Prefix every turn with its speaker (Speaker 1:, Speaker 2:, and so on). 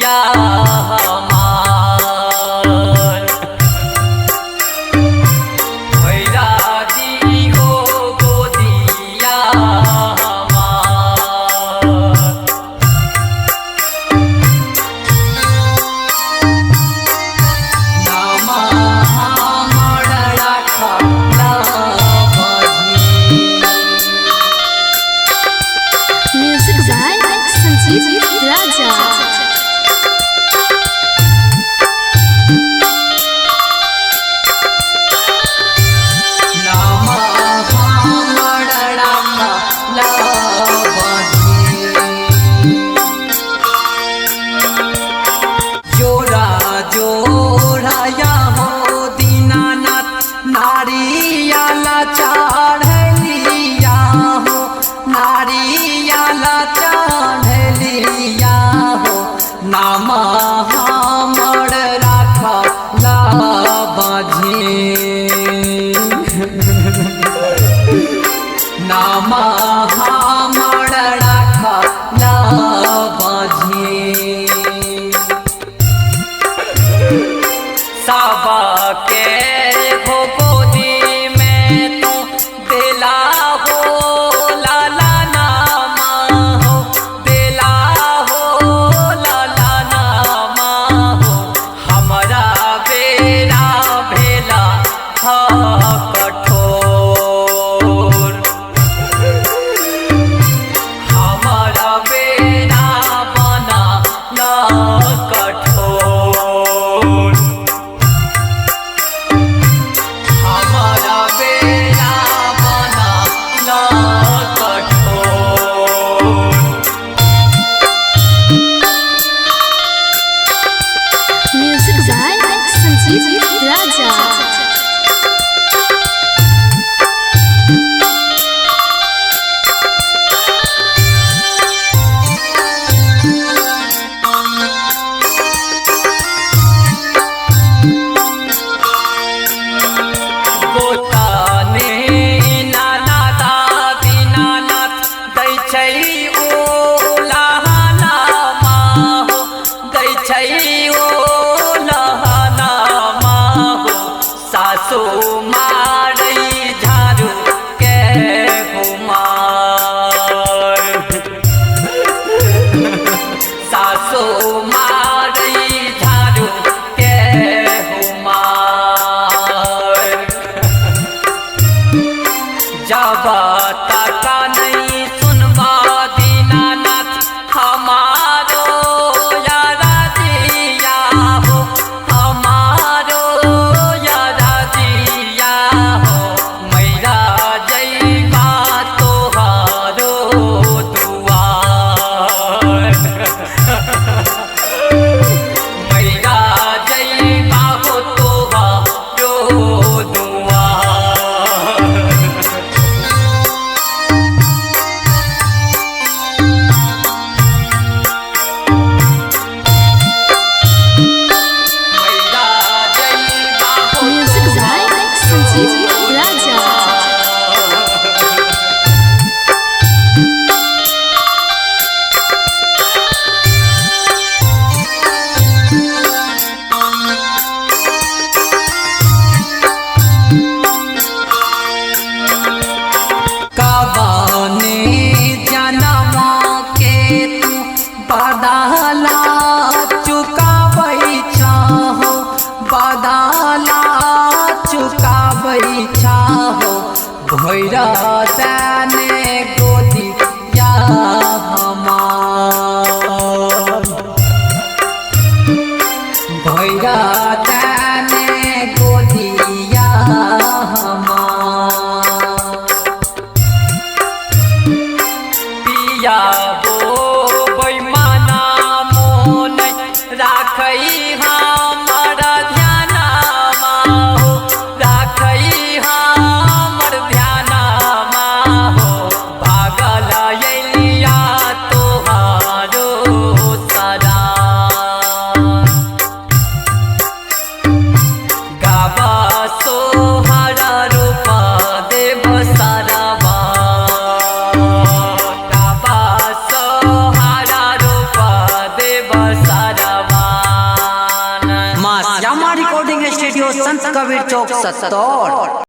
Speaker 1: गोदिया हमार भैरा दी हो गोदिया हमार नामा हमर राखला
Speaker 2: म्यूजिक बाय संजीव राजा।
Speaker 1: नामा हमर राखला जोड़ा जोड़ा या हो दीनानाथ नारियाला चढ़लिया हो नारियाला चढ़लिया हो नामा हमर राखला बाझे नामा हमर राखला बाझे सबके हो गोदी में तो दिला हो लाला नामा हो दिला हो लाला नामा हो हमारा बेरा भेला हा कठोर हमारा बेरा बना ला कठोर हमारा बेरा बना ला कठोर
Speaker 2: म्यूजिक बाय संजीव राजा।
Speaker 1: गोताने नाना दादी नानाथ दै छै ओ लहाना माहो दै छै ओ लहाना माहो सासु मारै झाड़ू के हुमार सासु मारै झाड़ू के हुमार जब तक नहीं सुनबा दीनानाथ हमारो यारा दिया
Speaker 3: जामा रिकॉर्डिंग स्टूडियो, संत कबीर चौक, सत्तौर।